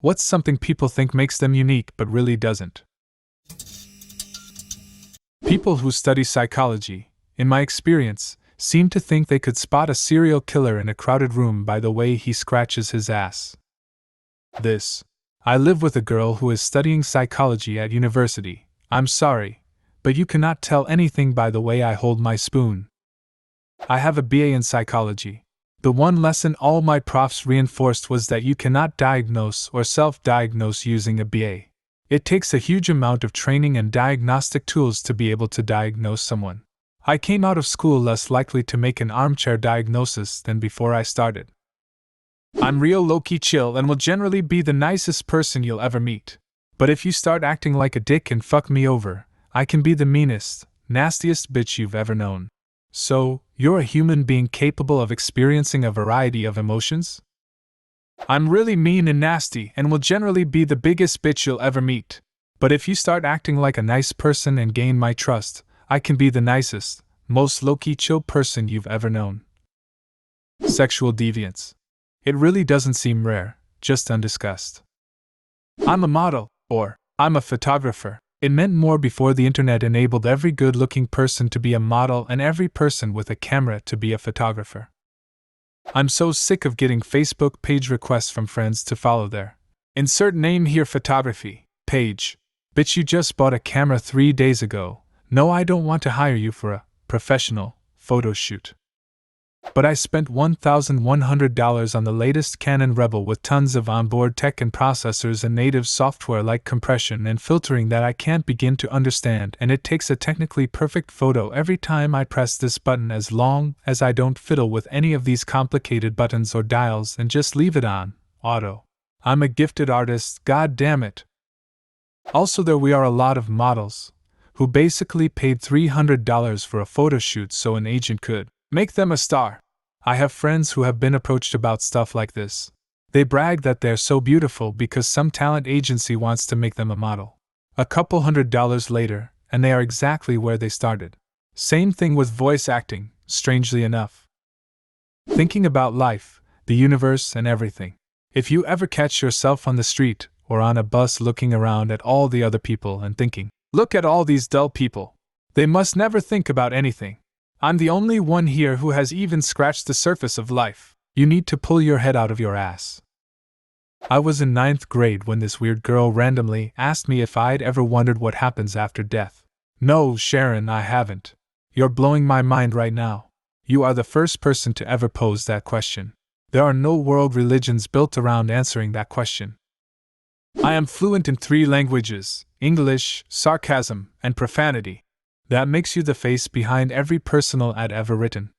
What's something people think makes them unique but really doesn't? People who study psychology, in my experience, seem to think they could spot a serial killer in a crowded room by the way he scratches his ass. I live with a girl who is studying psychology at university. I'm sorry, but you cannot tell anything by the way I hold my spoon. I have a BA in psychology. The one lesson all my profs reinforced was that you cannot diagnose or self-diagnose using a BA. It takes a huge amount of training and diagnostic tools to be able to diagnose someone. I came out of school less likely to make an armchair diagnosis than before I started. I'm real low-key chill and will generally be the nicest person you'll ever meet. But if you start acting like a dick and fuck me over, I can be the meanest, nastiest bitch you've ever known. So, you're a human being capable of experiencing a variety of emotions? I'm really mean and nasty and will generally be the biggest bitch you'll ever meet. But if you start acting like a nice person and gain my trust, I can be the nicest, most low-key chill person you've ever known. Sexual deviance. It really doesn't seem rare, just undiscussed. I'm a model, or I'm a photographer. It meant more before the internet enabled every good-looking person to be a model and every person with a camera to be a photographer. I'm so sick of getting Facebook page requests from friends to follow their insert name here photography page. Bitch, you just bought a camera 3 days ago. No, I don't want to hire you for a professional photo shoot. But I spent $1,100 on the latest Canon Rebel with tons of onboard tech and processors and native software like compression and filtering that I can't begin to understand, and it takes a technically perfect photo every time I press this button as long as I don't fiddle with any of these complicated buttons or dials and just leave it on auto. I'm a gifted artist, god damn it. Also, there we are a lot of models who basically paid $300 for a photo shoot so an agent could make them a star. I have friends who have been approached about stuff like this. They brag that they're so beautiful because some talent agency wants to make them a model. A couple $100 later, and they are exactly where they started. Same thing with voice acting, strangely enough. Thinking about life, the universe, and everything. If you ever catch yourself on the street or on a bus looking around at all the other people and thinking, look at all these dull people. They must never think about anything. I'm the only one here who has even scratched the surface of life. You need to pull your head out of your ass. I was in 9th grade when this weird girl randomly asked me if I'd ever wondered what happens after death. No, Sharon, I haven't. You're blowing my mind right now. You are the first person to ever pose that question. There are no world religions built around answering that question. I am fluent in 3 languages: English, sarcasm, and profanity. That makes you the face behind every personal ad ever written.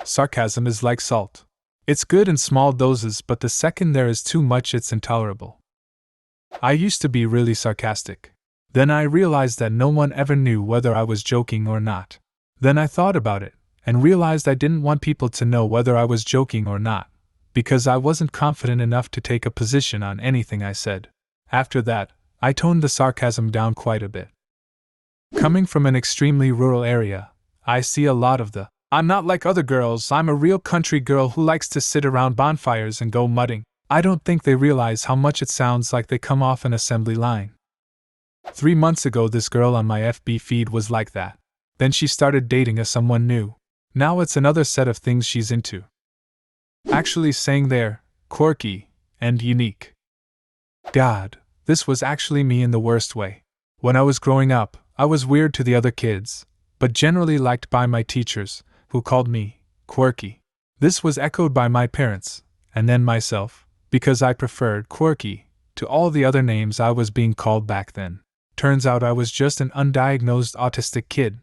Sarcasm is like salt. It's good in small doses, but the second there is too much, it's intolerable. I used to be really sarcastic. Then I realized that no one ever knew whether I was joking or not. Then I thought about it, and realized I didn't want people to know whether I was joking or not, because I wasn't confident enough to take a position on anything I said. After that, I toned the sarcasm down quite a bit. Coming from an extremely rural area, I see a lot of the I'm not like other girls, I'm a real country girl who likes to sit around bonfires and go mudding. I don't think they realize how much it sounds like they come off an assembly line. 3 months ago, this girl on my FB feed was like that. Then she started dating someone new. Now it's another set of things she's into. Actually saying they're quirky and unique. God, this was actually me in the worst way. When I was growing up, I was weird to the other kids, but generally liked by my teachers, who called me quirky. This was echoed by my parents, and then myself, because I preferred quirky to all the other names I was being called back then. Turns out I was just an undiagnosed autistic kid.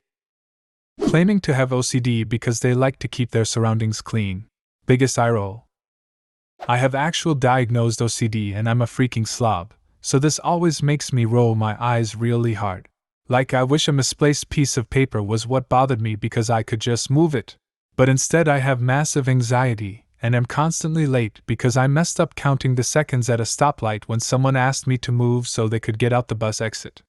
Claiming to have OCD because they like to keep their surroundings clean. Biggest eye roll. I have actual diagnosed OCD and I'm a freaking slob, so this always makes me roll my eyes really hard. Like I wish a misplaced piece of paper was what bothered me because I could just move it. But instead I have massive anxiety and am constantly late because I messed up counting the seconds at a stoplight when someone asked me to move so they could get out the bus exit.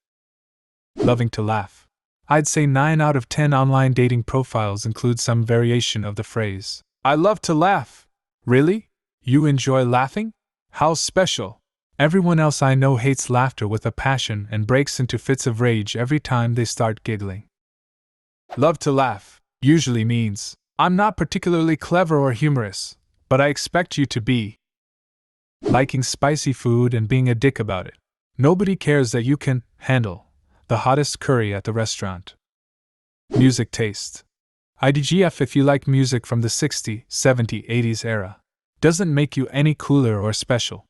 Loving to laugh. I'd say 9 out of 10 online dating profiles include some variation of the phrase, I love to laugh. Really? You enjoy laughing? How special. Everyone else I know hates laughter with a passion and breaks into fits of rage every time they start giggling. Love to laugh usually means, I'm not particularly clever or humorous, but I expect you to be. Liking spicy food and being a dick about it. Nobody cares that you can handle the hottest curry at the restaurant. Music taste. IDGF if you like music from the 60s, 70s, 80s era. Doesn't make you any cooler or special.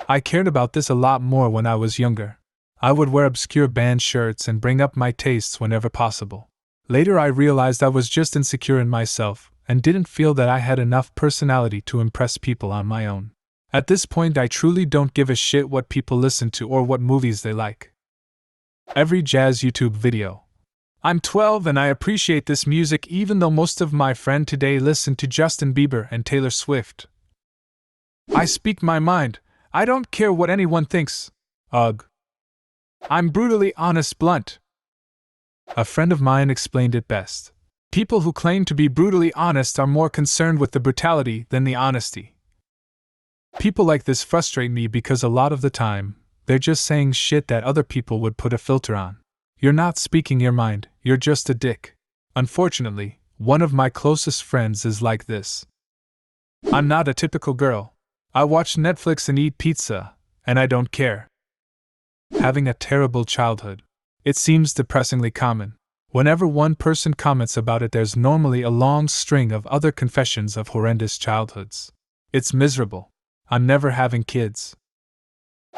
I cared about this a lot more when I was younger. I would wear obscure band shirts and bring up my tastes whenever possible. Later I realized I was just insecure in myself and didn't feel that I had enough personality to impress people on my own. At this point I truly don't give a shit what people listen to or what movies they like. Every jazz YouTube video. I'm 12 and I appreciate this music even though most of my friends today listen to Justin Bieber and Taylor Swift. I speak my mind. I don't care what anyone thinks. Ugh. I'm brutally honest, blunt. A friend of mine explained it best. People who claim to be brutally honest are more concerned with the brutality than the honesty. People like this frustrate me because a lot of the time, they're just saying shit that other people would put a filter on. You're not speaking your mind, you're just a dick. Unfortunately, one of my closest friends is like this. I'm not a typical girl. I watch Netflix and eat pizza, and I don't care. Having a terrible childhood. It seems depressingly common. Whenever one person comments about it, there's normally a long string of other confessions of horrendous childhoods. It's miserable. I'm never having kids.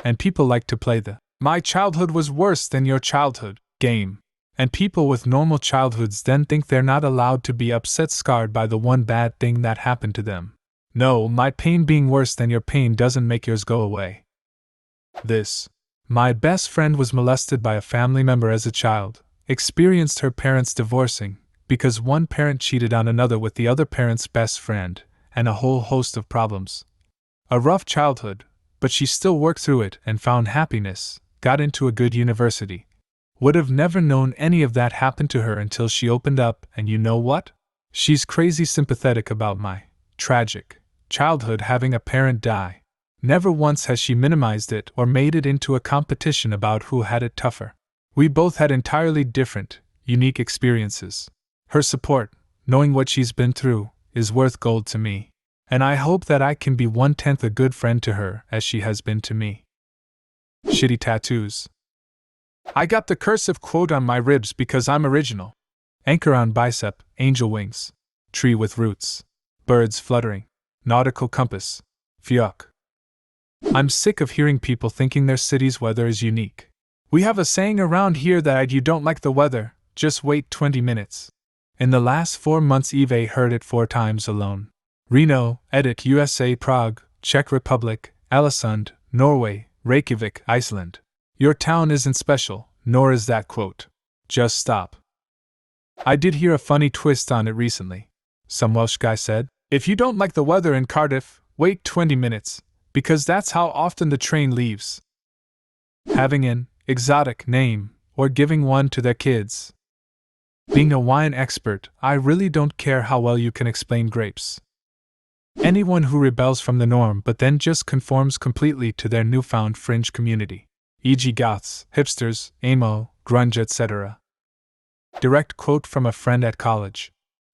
And people like to play the "my childhood was worse than your childhood" game. And people with normal childhoods then think they're not allowed to be upset, scarred by the one bad thing that happened to them. No, my pain being worse than your pain doesn't make yours go away. My best friend was molested by a family member as a child, experienced her parents divorcing because one parent cheated on another with the other parent's best friend, and a whole host of problems. A rough childhood, but she still worked through it and found happiness, got into a good university. Would have never known any of that happened to her until she opened up, and you know what? She's crazy sympathetic about my tragic childhood having a parent die. Never once has she minimized it or made it into a competition about who had it tougher. We both had entirely different, unique experiences. Her support, knowing what she's been through, is worth gold to me. And I hope that I can be 1/10 a good friend to her as she has been to me. Shitty tattoos. I got the cursive quote on my ribs because I'm original. Anchor on bicep, angel wings. Tree with roots. Birds fluttering. Nautical compass. Fuck. I'm sick of hearing people thinking their city's weather is unique. We have a saying around here that you don't like the weather, just wait 20 minutes. In the last 4 months Eve heard it 4 times alone. Reno, Edit, USA, Prague, Czech Republic, Älesund, Norway, Reykjavik, Iceland. Your town isn't special, nor is that quote. Just stop. I did hear a funny twist on it recently. Some Welsh guy said, if you don't like the weather in Cardiff, wait 20 minutes, because that's how often the train leaves. Having an exotic name, or giving one to their kids. Being a wine expert, I really don't care how well you can explain grapes. Anyone who rebels from the norm but then just conforms completely to their newfound fringe community, e.g. goths, hipsters, emo, grunge, etc. Direct quote from a friend at college.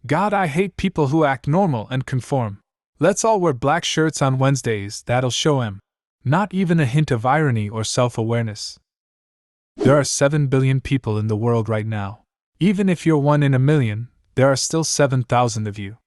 God, I hate people who act normal and conform. Let's all wear black shirts on Wednesdays, that'll show 'em. Not even a hint of irony or self-awareness. There are 7 billion people in the world right now. Even if you're 1 in a million, there are still 7,000 of you.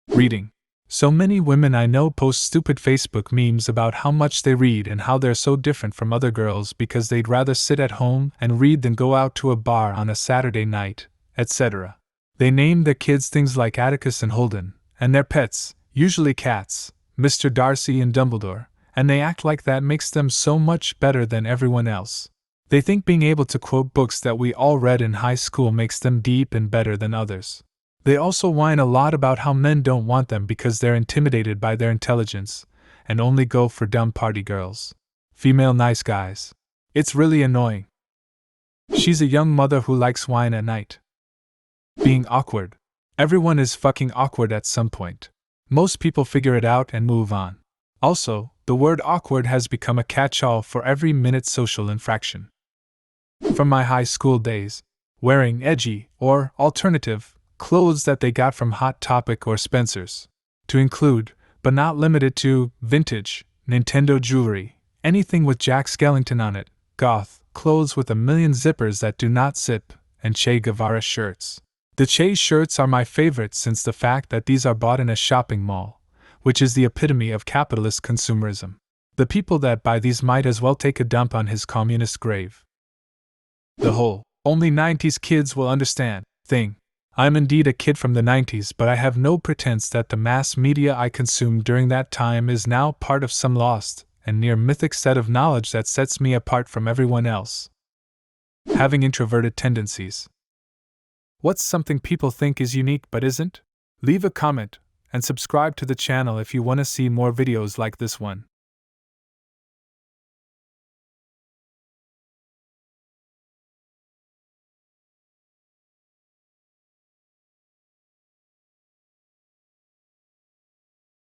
Reading. So many women I know post stupid Facebook memes about how much they read and how they're so different from other girls because they'd rather sit at home and read than go out to a bar on a Saturday night, etc. They name their kids things like Atticus and Holden, and their pets, usually cats, Mr. Darcy and Dumbledore, and they act like that makes them so much better than everyone else. They think being able to quote books that we all read in high school makes them deep and better than others. They also whine a lot about how men don't want them because they're intimidated by their intelligence, and only go for dumb party girls. Female nice guys. It's really annoying. She's a young mother who likes wine at night. Being awkward. Everyone is fucking awkward at some point. Most people figure it out and move on. Also, the word awkward has become a catch-all for every minute social infraction. From my high school days, wearing edgy, or alternative, clothes that they got from Hot Topic or Spencer's, to include, but not limited to, vintage, Nintendo jewelry, anything with Jack Skellington on it, goth, clothes with a million zippers that do not zip, and Che Guevara shirts. The Che shirts are my favorite since the fact that these are bought in a shopping mall, which is the epitome of capitalist consumerism. The people that buy these might as well take a dump on his communist grave. The whole "only 90s kids will understand" thing. I'm indeed a kid from the 90s, but I have no pretense that the mass media I consumed during that time is now part of some lost and near mythic set of knowledge that sets me apart from everyone else. Having introverted tendencies. What's something people think is unique but isn't? Leave a comment and subscribe to the channel if you want to see more videos like this one.